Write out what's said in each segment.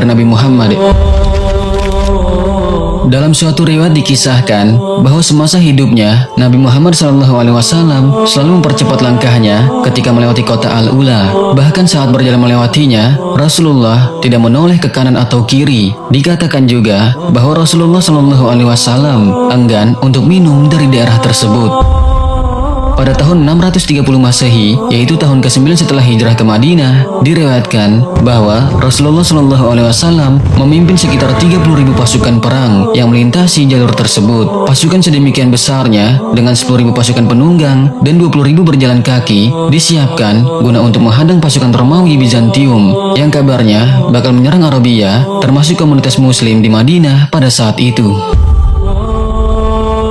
dari Nabi Muhammad. Dalam suatu riwayat dikisahkan bahwa semasa hidupnya Nabi Muhammad SAW selalu mempercepat langkahnya ketika melewati kota Al-Ula. Bahkan saat berjalan melewatinya, Rasulullah tidak menoleh ke kanan atau kiri. Dikatakan juga bahwa Rasulullah SAW enggan untuk minum dari daerah tersebut. Pada tahun 630 Masehi, yaitu tahun ke-9 setelah hijrah ke Madinah, diriwayatkan bahwa Rasulullah SAW memimpin sekitar 30.000 pasukan perang yang melintasi jalur tersebut. Pasukan sedemikian besarnya dengan 10.000 pasukan penunggang dan 20.000 berjalan kaki disiapkan guna untuk menghadang pasukan Romawi Bizantium yang kabarnya bakal menyerang Arabia, termasuk komunitas Muslim di Madinah pada saat itu.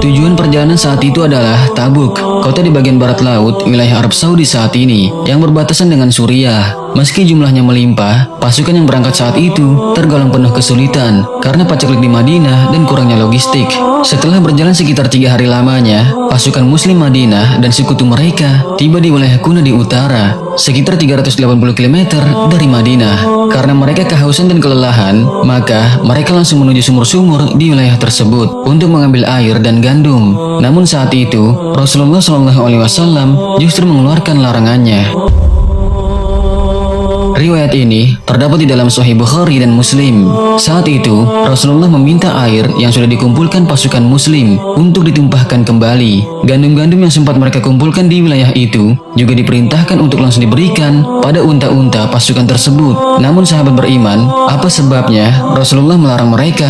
Tujuan perjalanan saat itu adalah Tabuk, kota di bagian barat laut wilayah Arab Saudi saat ini, yang berbatasan dengan Suriah. Meski jumlahnya melimpah, pasukan yang berangkat saat itu tergolong penuh kesulitan karena paceklik di Madinah dan kurangnya logistik. Setelah berjalan sekitar 3 hari lamanya, pasukan Muslim Madinah dan sekutu mereka tiba di wilayah Kuna di utara, sekitar 380 km dari Madinah. Karena mereka kehausan dan kelelahan, maka mereka langsung menuju sumur-sumur di wilayah tersebut untuk mengambil air dan gandum. Namun saat itu, Rasulullah SAW justru mengeluarkan larangannya. Riwayat ini terdapat di dalam Sahih Bukhari dan Muslim. Saat itu, Rasulullah meminta air yang sudah dikumpulkan pasukan Muslim untuk ditumpahkan kembali. Gandum-gandum yang sempat mereka kumpulkan di wilayah itu juga diperintahkan untuk langsung diberikan pada unta-unta pasukan tersebut. Namun sahabat beriman, apa sebabnya Rasulullah melarang mereka?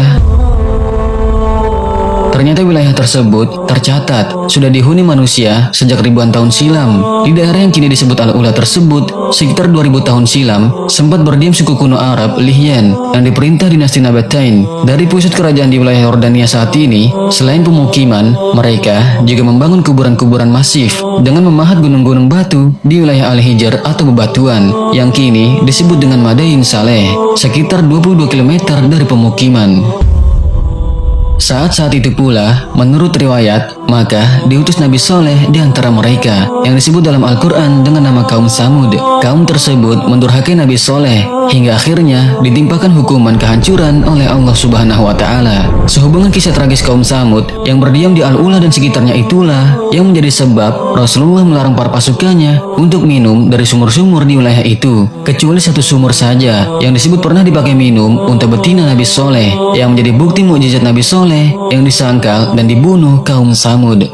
Ternyata wilayah tersebut tercatat sudah dihuni manusia sejak ribuan tahun silam. Di daerah yang kini disebut Al-Ula tersebut, sekitar 2000 tahun silam, sempat berdiam suku kuno Arab Lihyan yang diperintah dinasti Nabatain. Dari pusat kerajaan di wilayah Yordania saat ini, selain pemukiman, mereka juga membangun kuburan-kuburan masif dengan memahat gunung-gunung batu di wilayah Al-Hijr atau bebatuan, yang kini disebut dengan Madain Saleh, sekitar 22 km dari pemukiman. Saat itu pula, menurut riwayat, maka diutus Nabi Soleh di antara mereka, yang disebut dalam Al-Quran dengan nama kaum Samud. Kaum tersebut mendurhakai Nabi Soleh, hingga akhirnya ditimpakan hukuman kehancuran oleh Allah Subhanahu wa Ta'ala. Sehubungan kisah tragis kaum Samud yang berdiam di Al-Ula dan sekitarnya itulah yang menjadi sebab Rasulullah melarang para pasukannya untuk minum dari sumur-sumur di wilayah itu, kecuali satu sumur saja yang disebut pernah dipakai minum unta betina Nabi Soleh, yang menjadi bukti mukjizat Nabi Soleh yang disangkal dan dibunuh kaum Samud.